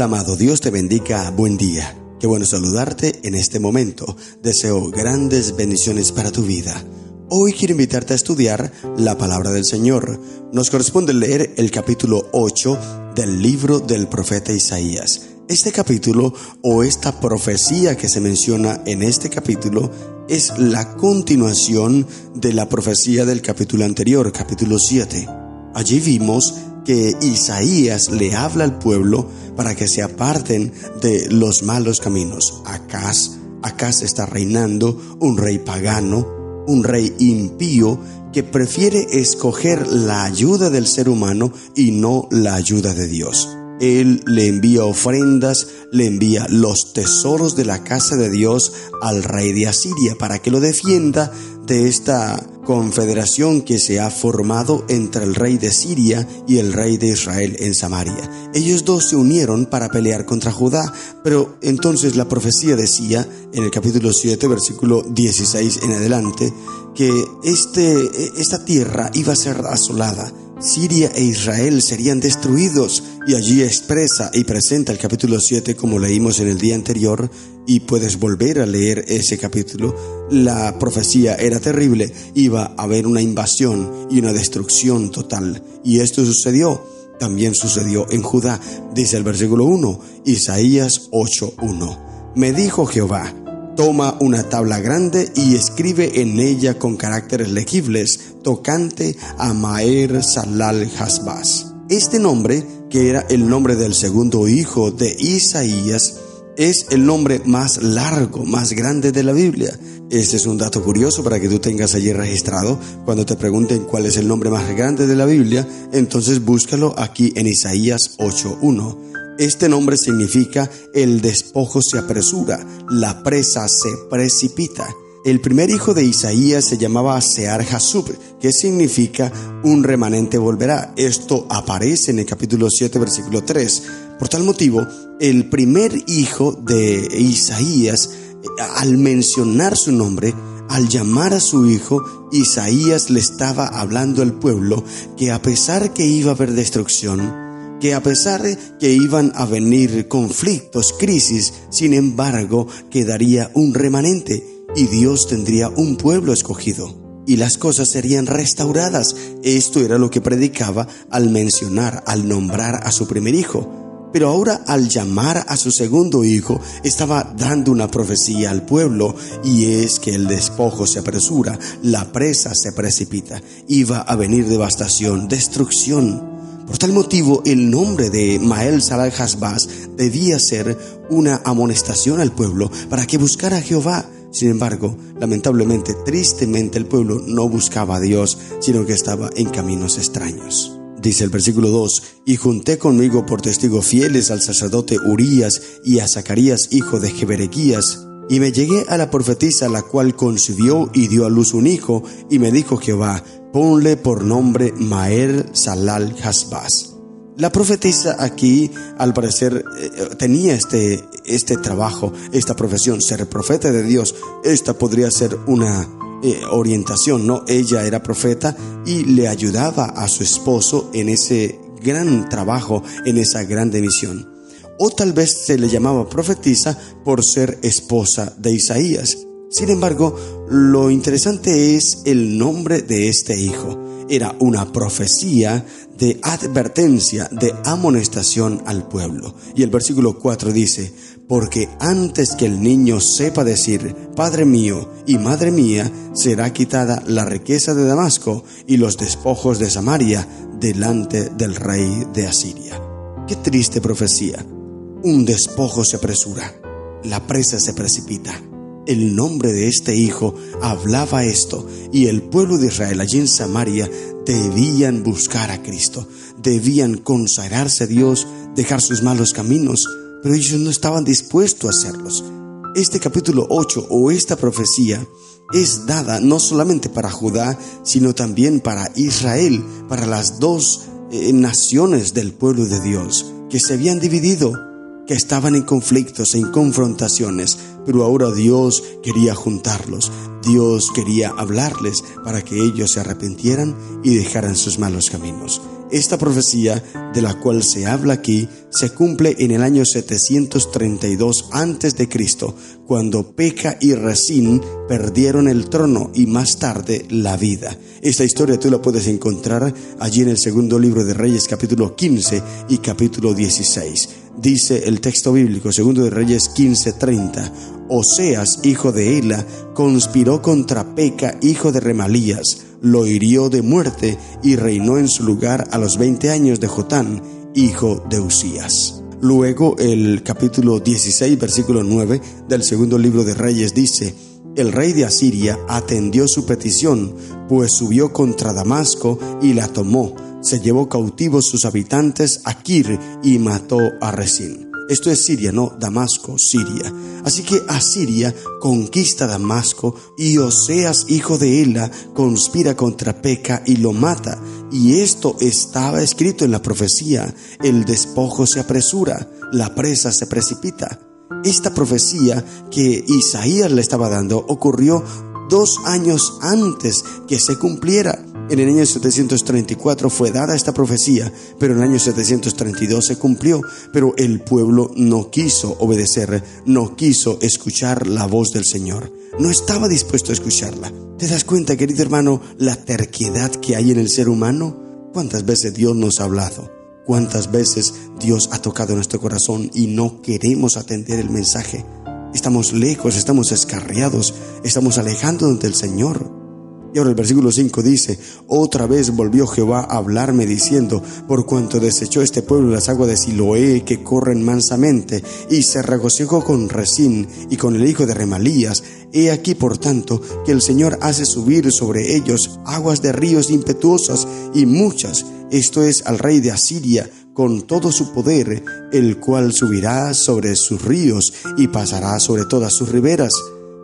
Hola amado, Dios te bendiga, buen día. Qué bueno saludarte en este momento. Deseo grandes bendiciones para tu vida. Hoy quiero invitarte a estudiar la palabra del Señor. Nos corresponde leer el capítulo 8 del libro del profeta Isaías. Este capítulo o esta profecía que se menciona en este capítulo es la continuación de la profecía del capítulo anterior, capítulo 7. Allí vimos que Isaías le habla al pueblo para que se aparten de los malos caminos. Acaz está reinando, un rey pagano, un rey impío que prefiere escoger la ayuda del ser humano y no la ayuda de Dios. Él le envía ofrendas, le envía los tesoros de la casa de Dios al rey de Asiria para que lo defienda de esta confederación que se ha formado entre el rey de Siria y el rey de Israel en Samaria. Ellos dos se unieron para pelear contra Judá, pero entonces la profecía decía en el capítulo 7, versículo 16 en adelante, que esta tierra iba a ser asolada. Siria e Israel serían destruidos, y allí expresa y presenta el capítulo 7 como leímos en el día anterior, y puedes volver a leer ese capítulo. La profecía era terrible, iba a haber una invasión y una destrucción total, y esto sucedió. También sucedió en Judá, dice el versículo 1, Isaías 8:1. Me dijo Jehová: toma una tabla grande y escribe en ella con caracteres legibles, tocante a Maher Salal Hasbaz. Este nombre, que era el nombre del segundo hijo de Isaías, es el nombre más largo, más grande de la Biblia. Este es un dato curioso para que tú tengas allí registrado. Cuando te pregunten cuál es el nombre más grande de la Biblia, entonces búscalo aquí en Isaías 8:1. Este nombre significa el despojo se apresura, la presa se precipita. El primer hijo de Isaías se llamaba Sear-Jasub, que significa un remanente volverá. Esto aparece en el capítulo 7, versículo 3. Por tal motivo, el primer hijo de Isaías, al mencionar su nombre, al llamar a su hijo, Isaías le estaba hablando al pueblo que a pesar que iba a haber destrucción, que a pesar de que iban a venir conflictos, crisis, sin embargo, quedaría un remanente y Dios tendría un pueblo escogido y las cosas serían restauradas. Esto era lo que predicaba al mencionar, al nombrar a su primer hijo. Pero ahora, al llamar a su segundo hijo, estaba dando una profecía al pueblo, y es que el despojo se apresura, la presa se precipita, iba a venir devastación, destrucción. Por tal motivo, el nombre de Maher Salal Hasbaz debía ser una amonestación al pueblo para que buscara a Jehová. Sin embargo, lamentablemente, tristemente, el pueblo no buscaba a Dios, sino que estaba en caminos extraños. Dice el versículo 2, y junté conmigo por testigos fieles al sacerdote Urías y a Zacarías hijo de Jeberequías, y me llegué a la profetisa, la cual concibió y dio a luz un hijo, y me dijo Jehová: ponle por nombre Maher Salal Hasbaz. La profetisa aquí, al parecer, tenía este trabajo, esta profesión, ser profeta de Dios. Esta podría ser una orientación, ¿no? Ella era profeta y le ayudaba a su esposo en ese gran trabajo, en esa grande misión. O tal vez se le llamaba profetisa por ser esposa de Isaías. Sin embargo, lo interesante es el nombre de este hijo. Era una profecía de advertencia, de amonestación al pueblo. Y el versículo 4 dice: porque antes que el niño sepa decir Padre mío y Madre mía, será quitada la riqueza de Damasco y los despojos de Samaria delante del rey de Asiria. Qué triste profecía. Un despojo se apresura, la presa se precipita. El nombre de este hijo hablaba esto, y el pueblo de Israel allí en Samaria debían buscar a Cristo, debían consagrarse a Dios, dejar sus malos caminos, pero ellos no estaban dispuestos a hacerlos. Este capítulo 8 o esta profecía es dada no solamente para Judá, sino también para Israel, para las dos naciones del pueblo de Dios que se habían dividido, que estaban en conflictos, en confrontaciones, pero ahora Dios quería juntarlos. Dios quería hablarles para que ellos se arrepintieran y dejaran sus malos caminos. Esta profecía de la cual se habla aquí se cumple en el año 732 a.C., cuando Peka y Resín perdieron el trono y más tarde la vida. Esta historia tú la puedes encontrar allí en el segundo libro de Reyes, capítulo 15 y capítulo 16. Dice el texto bíblico, segundo de Reyes 15:30, Oseas, hijo de Ela, conspiró contra Peka, hijo de Remalías, lo hirió de muerte y reinó en su lugar a los 20 años de Jotán, hijo de Usías. Luego el capítulo 16, versículo 9 del segundo libro de Reyes dice: el rey de Asiria atendió su petición, pues subió contra Damasco y la tomó. Se llevó cautivos sus habitantes a Kir y mató a Resín. Esto es Siria, no Damasco, Siria. Así que Asiria conquista Damasco y Oseas, hijo de Ela, conspira contra Peka y lo mata. Y esto estaba escrito en la profecía: el despojo se apresura, la presa se precipita. Esta profecía que Isaías le estaba dando ocurrió 2 años antes que se cumpliera. En el año 734 fue dada esta profecía, pero en el año 732 se cumplió. Pero el pueblo no quiso obedecer, no quiso escuchar la voz del Señor. No estaba dispuesto a escucharla. ¿Te das cuenta, querido hermano, la terquedad que hay en el ser humano? ¿Cuántas veces Dios nos ha hablado? ¿Cuántas veces Dios ha tocado nuestro corazón y no queremos atender el mensaje? Estamos lejos, estamos escarriados, estamos alejándonos del Señor. Y ahora el versículo 5 dice: otra vez volvió Jehová a hablarme diciendo: por cuanto desechó este pueblo las aguas de Siloé que corren mansamente, y se regocijó con Resín y con el hijo de Remalías, he aquí por tanto que el Señor hace subir sobre ellos aguas de ríos impetuosas y muchas, esto es al rey de Asiria, con todo su poder, el cual subirá sobre sus ríos y pasará sobre todas sus riberas.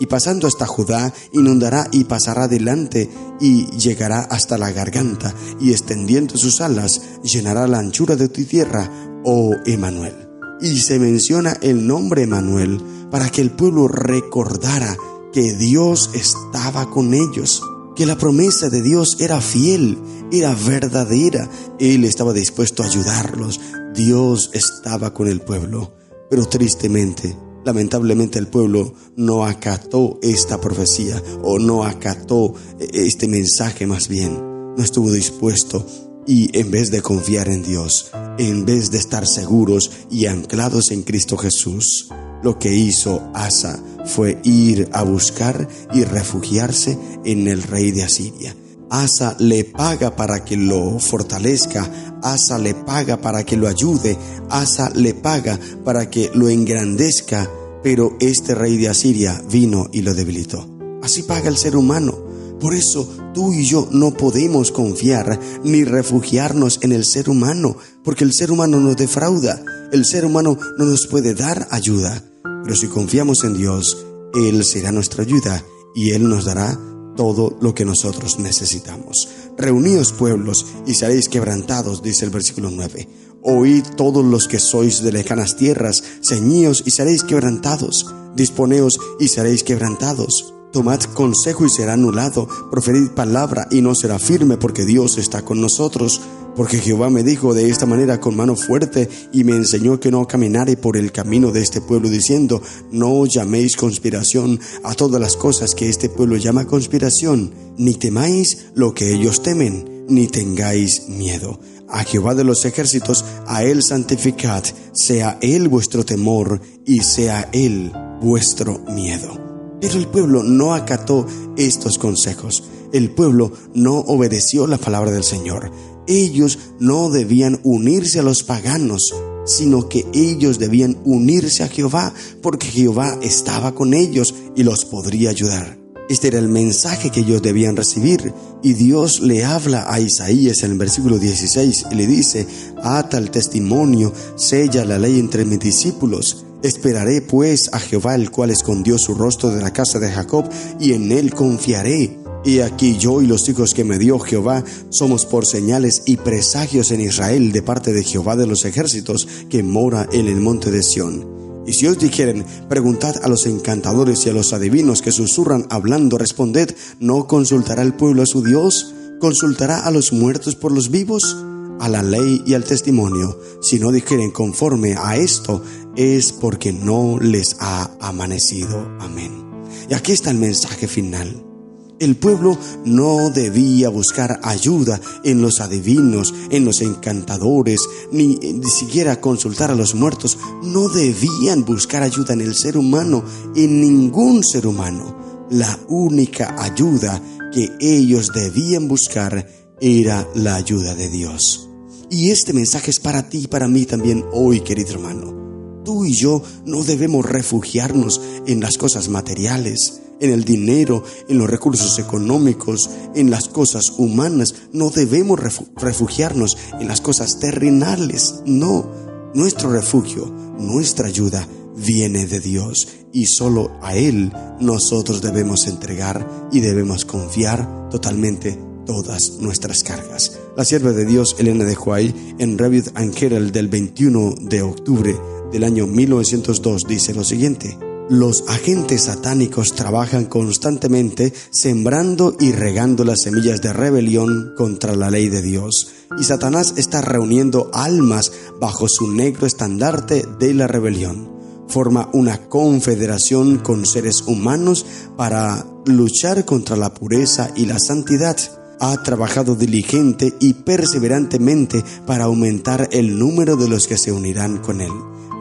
Y pasando hasta Judá, inundará y pasará delante, y llegará hasta la garganta, y extendiendo sus alas, llenará la anchura de tu tierra, oh Emanuel. Y se menciona el nombre Emanuel para que el pueblo recordara que Dios estaba con ellos, que la promesa de Dios era fiel, era verdadera. Él estaba dispuesto a ayudarlos. Dios estaba con el pueblo, pero tristemente, lamentablemente, el pueblo no acató esta profecía, o no acató este mensaje, más bien no estuvo dispuesto. Y en vez de confiar en Dios, en vez de estar seguros y anclados en Cristo Jesús, lo que hizo Asa fue ir a buscar y refugiarse en el rey de Asiria. Asa le paga para que lo fortalezca, Asa le paga para que lo ayude, Asa le paga para que lo engrandezca, pero este rey de Asiria vino y lo debilitó. Así paga el ser humano. Por eso tú y yo no podemos confiar ni refugiarnos en el ser humano, porque el ser humano nos defrauda, el ser humano no nos puede dar ayuda. Pero si confiamos en Dios, Él será nuestra ayuda y Él nos dará todo lo que nosotros necesitamos. Reuníos pueblos y seréis quebrantados, dice el versículo 9. Oíd todos los que sois de lejanas tierras, ceñíos y seréis quebrantados. Disponeos y seréis quebrantados. Tomad consejo y será anulado. Proferid palabra y no será firme, porque Dios está con nosotros. Porque Jehová me dijo de esta manera con mano fuerte, y me enseñó que no caminare por el camino de este pueblo, diciendo: no llaméis conspiración a todas las cosas que este pueblo llama conspiración, ni temáis lo que ellos temen, ni tengáis miedo. A Jehová de los ejércitos, a Él santificad, sea Él vuestro temor, y sea Él vuestro miedo. Pero el pueblo no acató estos consejos. El pueblo no obedeció la palabra del Señor. Ellos no debían unirse a los paganos, sino que ellos debían unirse a Jehová, porque Jehová estaba con ellos y los podría ayudar. Este era el mensaje que ellos debían recibir. Y Dios le habla a Isaías en el versículo 16 y le dice: ata el testimonio, sella la ley entre mis discípulos. Esperaré pues a Jehová, el cual escondió su rostro de la casa de Jacob, y en él confiaré. Y aquí yo y los hijos que me dio Jehová somos por señales y presagios en Israel de parte de Jehová de los ejércitos, que mora en el monte de Sión. Y si os dijeren: preguntad a los encantadores y a los adivinos que susurran hablando, responded: ¿no consultará el pueblo a su Dios? ¿Consultará a los muertos por los vivos? a la ley y al testimonio. Si no dijeren conforme a esto, es porque no les ha amanecido. Amén. Y aquí está el mensaje final. El pueblo no debía buscar ayuda en los adivinos, en los encantadores, ni siquiera consultar a los muertos. No debían buscar ayuda en el ser humano, en ningún ser humano. La única ayuda que ellos debían buscar era la ayuda de Dios. Y este mensaje es para ti y para mí también hoy, querido hermano. Tú y yo no debemos refugiarnos en las cosas materiales, en el dinero, en los recursos económicos, en las cosas humanas. No debemos refugiarnos en las cosas terrenales. No, nuestro refugio, nuestra ayuda viene de Dios, y solo a Él nosotros debemos entregar y debemos confiar totalmente todas nuestras cargas. La sierva de Dios Elena de White, en Review and Herald del 21 de octubre del año 1902, dice lo siguiente: los agentes satánicos trabajan constantemente sembrando y regando las semillas de rebelión contra la ley de Dios, y Satanás está reuniendo almas bajo su negro estandarte de la rebelión. Forma una confederación con seres humanos para luchar contra la pureza y la santidad. Ha trabajado diligente y perseverantemente para aumentar el número de los que se unirán con él.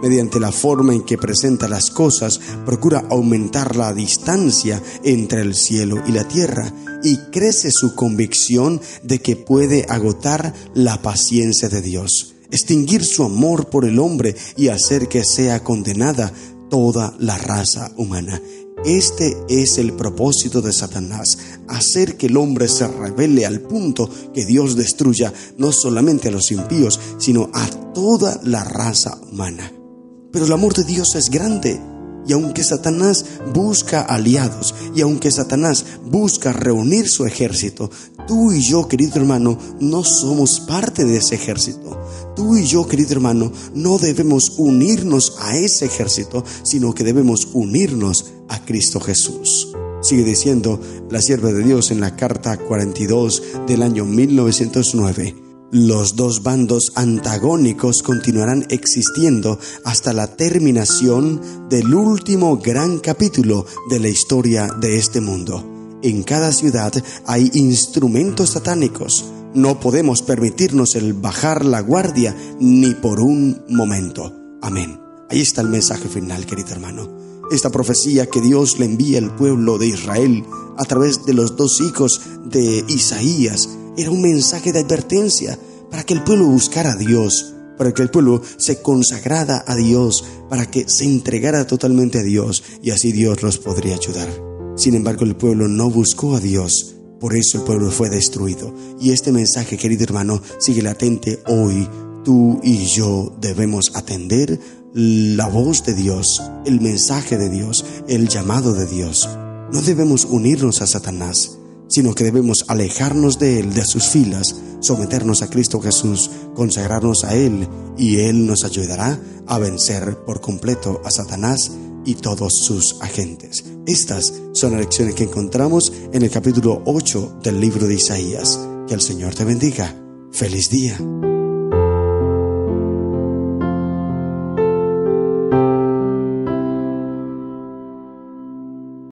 Mediante la forma en que presenta las cosas, procura aumentar la distancia entre el cielo y la tierra, y crece su convicción de que puede agotar la paciencia de Dios, extinguir su amor por el hombre y hacer que sea condenada toda la raza humana. Este es el propósito de Satanás: hacer que el hombre se rebele al punto que Dios destruya no solamente a los impíos, sino a toda la raza humana. Pero el amor de Dios es grande, y aunque Satanás busca aliados, y aunque Satanás busca reunir su ejército, tú y yo, querido hermano, no somos parte de ese ejército. Tú y yo, querido hermano, no debemos unirnos a ese ejército, sino que debemos unirnos a Cristo Jesús. Sigue diciendo la sierva de Dios en la carta 42 del año 1909. Los dos bandos antagónicos continuarán existiendo hasta la terminación del último gran capítulo de la historia de este mundo. En cada ciudad hay instrumentos satánicos. No podemos permitirnos el bajar la guardia ni por un momento. Amén. Ahí está el mensaje final, querido hermano. Esta profecía que Dios le envía al pueblo de Israel a través de los dos hijos de Isaías era un mensaje de advertencia para que el pueblo buscara a Dios, para que el pueblo se consagrara a Dios, para que se entregara totalmente a Dios, y así Dios los podría ayudar. Sin embargo, el pueblo no buscó a Dios, por eso el pueblo fue destruido. Y este mensaje, querido hermano, sigue latente hoy. Tú y yo debemos atender la voz de Dios, el mensaje de Dios, el llamado de Dios. No debemos unirnos a Satanás, sino que debemos alejarnos de él, de sus filas, someternos a Cristo Jesús, consagrarnos a Él, y Él nos ayudará a vencer por completo a Satanás y todos sus agentes. Estas son las lecciones que encontramos en el capítulo 8 del libro de Isaías. Que el Señor te bendiga. ¡Feliz día!